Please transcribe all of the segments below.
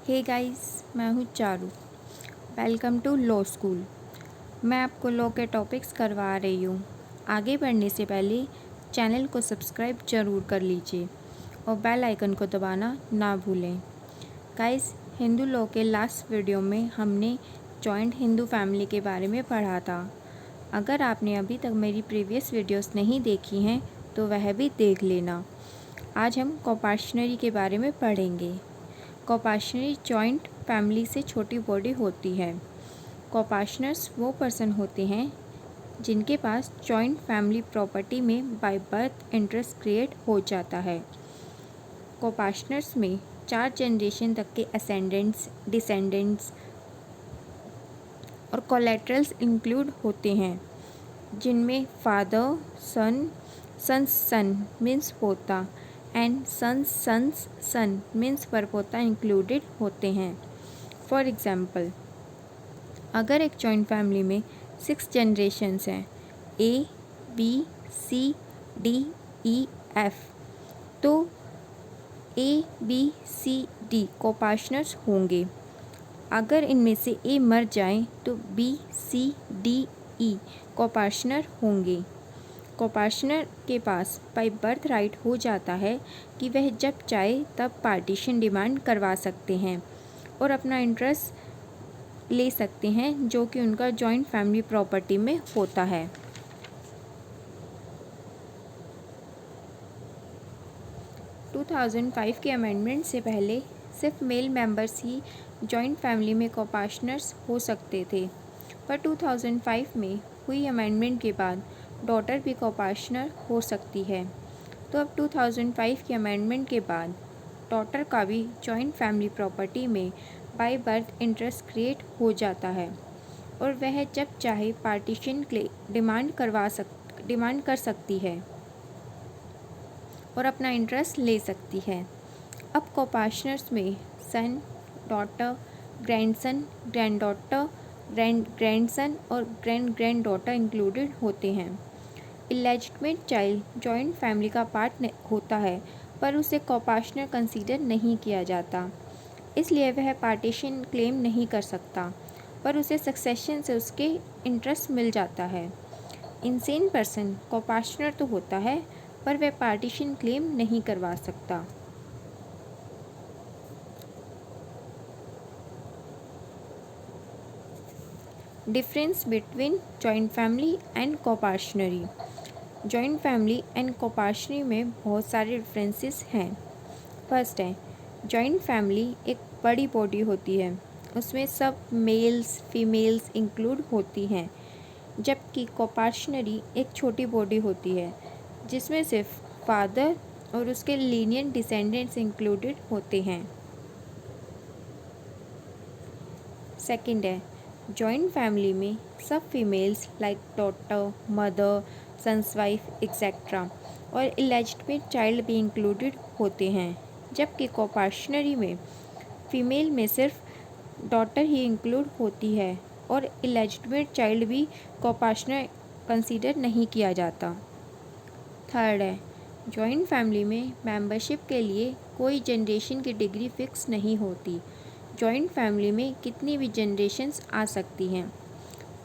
हे guys, मैं हूँ Charu. Welcome to law school. मैं आपको लॉ के टॉपिक्स करवा रही हूँ। आगे बढ़ने से पहले चैनल को सब्सक्राइब ज़रूर कर लीजिए और बेल आइकन को दबाना ना भूलें। गाइस, हिंदू लॉ के लास्ट वीडियो में हमने जॉइंट हिंदू फैमिली के बारे में पढ़ा था। अगर आपने अभी तक मेरी प्रीवियस वीडियोस नहीं देखी हैं तो वह भी देख लेना। आज हम कोपाशनरी के बारे में पढ़ेंगे। कोपाशनरी जॉइंट फैमिली से छोटी बॉडी होती है। कोपाशनर्स वो पर्सन होते हैं जिनके पास जॉइंट फैमिली प्रॉपर्टी में बाय बर्थ इंटरेस्ट क्रिएट हो जाता है। कोपाशनर्स में 4 जनरेशन तक के असेंडेंट्स, डिसेंडेंट्स और कोलैटरल्स इंक्लूड होते हैं, जिनमें father son, sons son means पोता and sons sons son means परपोता इंक्लूडेड होते हैं। फॉर एग्ज़ाम्पल, अगर एक जॉइंट फैमिली में 6 जनरेशन्स हैं, A B C D E F, तो ए बी सी डी कोपाशनर्स होंगे। अगर इनमें से ए मर जाए तो बी सी डी ई कोपाशनर होंगे। कोपाशनर के पास बाय बर्थ राइट हो जाता है कि वह जब चाहे तब पार्टीशन डिमांड करवा सकते हैं और अपना इंटरेस्ट ले सकते हैं, जो कि उनका जॉइंट फैमिली प्रॉपर्टी में होता है। टू 2005 के अमेंडमेंट से पहले सिर्फ मेल मेंबर्स ही जॉइंट फैमिली में कोपाशनर्स हो सकते थे, पर 2005 में हुई अमेंडमेंट के बाद डॉटर भी कोपाशनर हो सकती है। तो अब 2005 के अमेंडमेंट के बाद डॉटर का भी जॉइंट फैमिली प्रॉपर्टी में बाय बर्थ इंटरेस्ट क्रिएट हो जाता है और वह जब चाहे पार्टीशन डिमांड कर सकती है और अपना इंटरेस्ट ले सकती है। अब कोपाशनर्स में सन, डॉटर, ग्रैंडसन, ग्रैंडडॉटर, ग्रैंडसन और ग्रैंड इंक्लूडेड होते हैं। इलेजिटिमेट चाइल्ड जॉइंट फैमिली का पार्ट होता है, पर उसे कोपाशनर कंसीडर नहीं किया जाता, इसलिए वह पार्टीशन क्लेम नहीं कर सकता, पर उसे सक्सेशन से उसके इंटरेस्ट मिल जाता है। इंसेन पर्सन कोपाशनर तो होता है, पर वह पार्टीशन क्लेम नहीं करवा सकता। Difference between joint family and coparcenary. Joint family and coparcenary में बहुत सारे डिफरेंसेस हैं। फर्स्ट है, जॉइंट फैमिली एक बड़ी बॉडी होती है, उसमें सब मेल्स फीमेल्स इंक्लूड होती हैं, जबकि कोपाशनरी एक छोटी बॉडी होती है जिसमें सिर्फ फादर और उसके लीनियर डिसेंडेंट्स इंक्लूडेड होते हैं। सेकंड है, जॉइंट फैमिली में सब females like daughter, mother, sons wife etcetera और इलेजिटिमेट चाइल्ड भी इंक्लूडेड होते हैं, जबकि कोपाशनरी में फ़ीमेल में सिर्फ डॉटर ही इंक्लूड होती है और इलेजिटिमेट चाइल्ड भी कोपाशनर कंसीडर नहीं किया जाता। थर्ड है, जॉइंट फैमिली में मेंबरशिप के लिए कोई जनरेशन की डिग्री फिक्स नहीं होती। जॉइंट फैमिली में कितनी भी जनरेशन्स आ सकती हैं,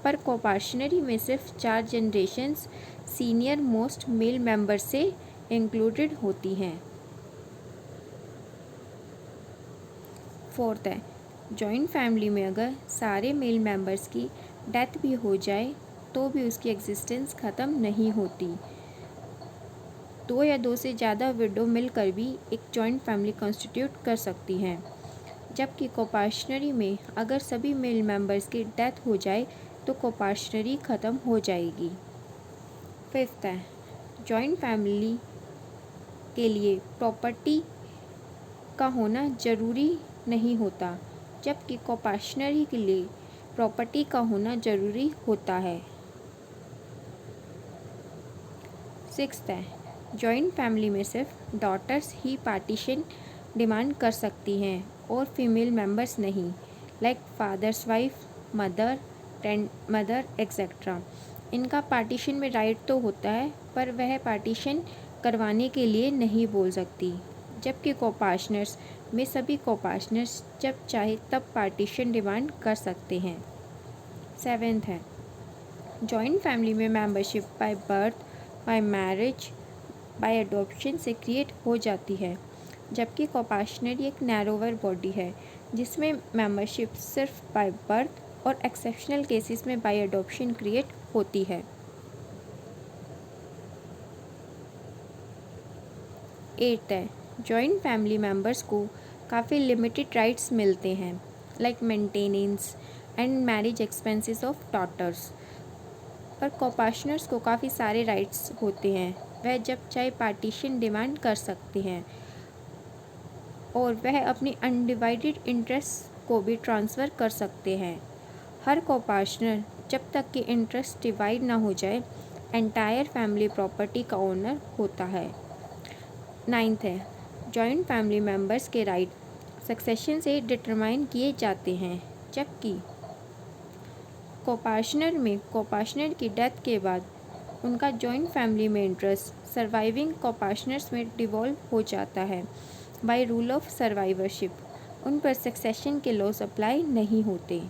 पर कोपाशनरी में सिर्फ 4 generations senior most male member से इंक्लूडेड होती हैं। फोर्थ है, जॉइंट फैमिली में अगर सारे मेल मेंबर्स की डेथ भी हो जाए तो भी उसकी एग्जिस्टेंस ख़त्म नहीं होती। 2 या 2 से ज़्यादा विडो मिलकर भी एक जॉइंट फैमिली कॉन्स्टिट्यूट कर सकती हैं, जबकि कोपाशनरी में अगर सभी मेल मेंबर्स की डेथ हो जाए तो कोपाशनरी ख़त्म हो जाएगी। फिफ्थ है, जॉइंट फैमिली के लिए प्रॉपर्टी का होना ज़रूरी नहीं होता, जबकि कोपाशनरी के लिए प्रॉपर्टी का होना ज़रूरी होता है। सिक्स्थ है, जॉइंट फैमिली में सिर्फ डॉटर्स ही पार्टीशन डिमांड कर सकती हैं और फीमेल मेंबर्स नहीं, like father's wife, mother, grandmother etcetera. इनका पार्टीशन में राइट तो होता है, पर वह पार्टीशन करवाने के लिए नहीं बोल सकती, जबकि कोपाशनर्स में सभी कोपार्टनर्स जब चाहे तब पार्टीशन डिमांड कर सकते हैं। 7th है, जॉइंट फैमिली में membership by birth, by marriage, by adoption से क्रिएट हो जाती है, जबकि कोपार्टनरी एक नैरोवर बॉडी है जिसमें मेंबरशिप सिर्फ बाय बर्थ और एक्सेप्शनल केसेस में बाय अडॉप्शन क्रिएट होती है। 8th है, जॉइंट फैमिली मेंबर्स को काफ़ी लिमिटेड राइट्स मिलते हैं like maintenance and marriage expenses of daughters, पर कोपार्टनर्स को काफ़ी सारे राइट्स होते हैं। वह जब चाहे पार्टीशन डिमांड कर सकते हैं और वह अपनी अनडिवाइडेड इंटरेस्ट को भी ट्रांसफ़र कर सकते हैं। हर कोपार्टनर जब तक कि इंटरेस्ट डिवाइड ना हो जाए एंटायर फैमिली प्रॉपर्टी का ओनर होता है। 9th है, जॉइंट फैमिली मेंबर्स के राइट सक्सेशन से डिटरमाइन किए जाते हैं, जबकि कोपार्टनर में कोपार्टनर की डेथ के बाद उनका जॉइंट फैमिली में इंटरेस्ट सर्वाइविंग कोपार्टनर्स में डिवॉल्व हो जाता है। बाय रूल ऑफ सर्वाइवरशिप उन पर सक्सेशन के लॉस अप्लाई नहीं होते।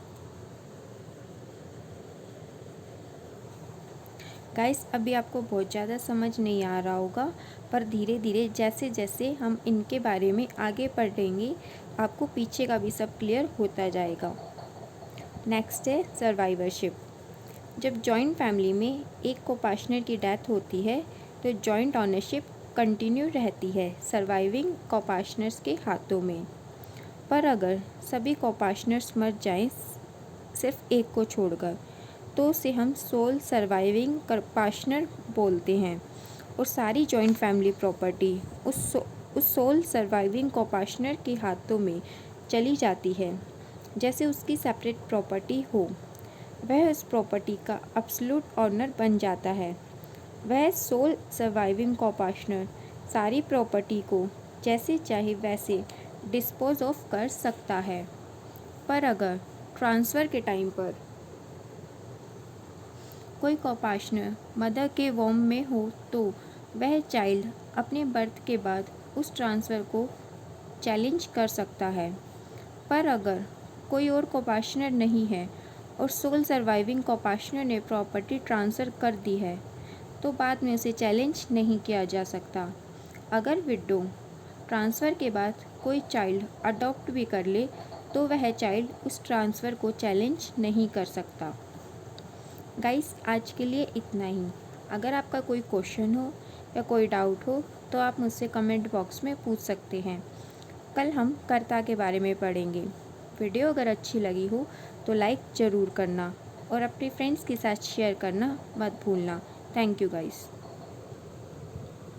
गाइस, अभी आपको बहुत ज़्यादा समझ नहीं आ रहा होगा, पर धीरे धीरे जैसे जैसे हम इनके बारे में आगे पढ़ेंगे आपको पीछे का भी सब क्लियर होता जाएगा। नेक्स्ट है सर्वाइवरशिप। जब जॉइंट फैमिली में एक कोपार्टनर की डेथ होती है तो जॉइंट ऑनरशिप कंटिन्यू रहती है सर्वाइविंग कोपार्टनर्स के हाथों में, पर अगर सभी कोपार्टनर्स मर जाएं सिर्फ एक को छोड़कर तो उसे हम सोल सर्वाइविंग पार्टनर बोलते हैं और सारी जॉइंट फैमिली प्रॉपर्टी उस सोल सर्वाइविंग कोपार्टनर के हाथों में चली जाती है जैसे उसकी सेपरेट प्रॉपर्टी हो। वह उस प्रॉपर्टी का एब्सोल्यूट ऑनर बन जाता है। वह सोल सर्वाइविंग कोपार्टनर सारी प्रॉपर्टी को जैसे चाहे वैसे डिस्पोज ऑफ कर सकता है, पर अगर ट्रांसफ़र के टाइम पर कोई कोपार्टनर मदर के वॉम में हो तो वह चाइल्ड अपने बर्थ के बाद उस ट्रांसफ़र को चैलेंज कर सकता है, पर अगर कोई और कोपार्टनर नहीं है और सोल सर्वाइविंग कोपार्टनर ने प्रॉपर्टी ट्रांसफ़र कर दी है तो बाद में उसे चैलेंज नहीं किया जा सकता। अगर विडो ट्रांसफ़र के बाद कोई चाइल्ड अडॉप्ट भी कर ले तो वह चाइल्ड उस ट्रांसफ़र को चैलेंज नहीं कर सकता। गाइस, आज के लिए इतना ही। अगर आपका कोई क्वेश्चन हो या कोई डाउट हो तो आप मुझसे कमेंट बॉक्स में पूछ सकते हैं। कल हम कर्ता के बारे में पढ़ेंगे। वीडियो अगर अच्छी लगी हो तो लाइक ज़रूर करना और अपने फ्रेंड्स के साथ शेयर करना मत भूलना। Thank you guys.